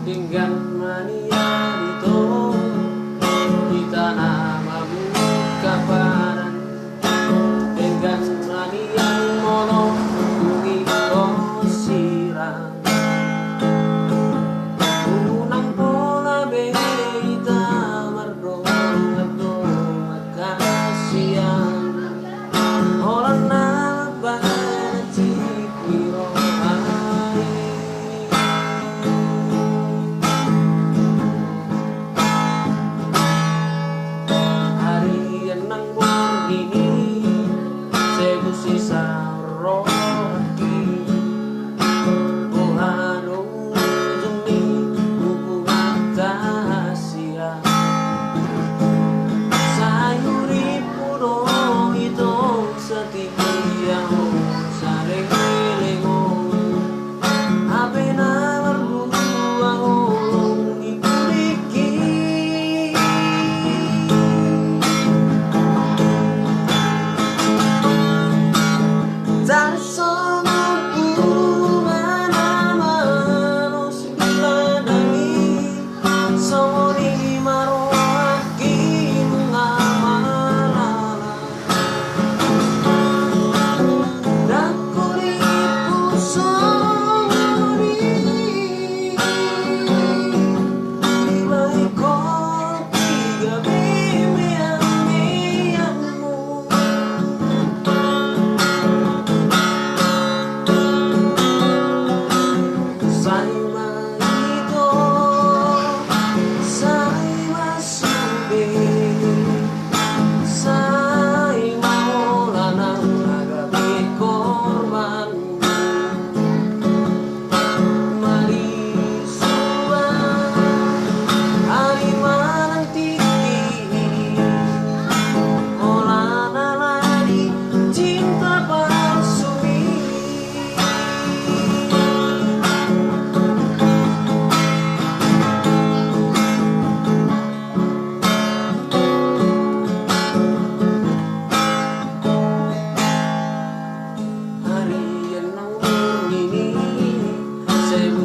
dengan mania itu di tanah mabuk kapanan dengan mania mono bungi kosirang unang pola beita margo atau makasian orang nabah cikiro sisa rohati Tuhan ujungnya hubungan tahasia sayuri puno itu setia saling lengo apena berdua ulung dikuliki dan semua mana-mana segala dami sori maroaki mengamalala dan kuripu sori nilai kopi gabi miang-miangmu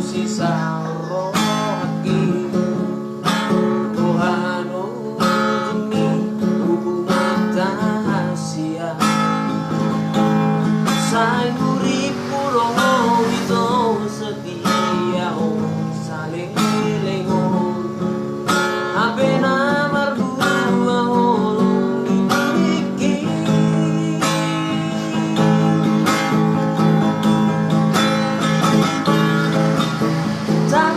sisa rohaki Tuhan ujungnya hubungan tahasia sayuri pulo itu setia saling lengo apena mardua ulung dimiliki dan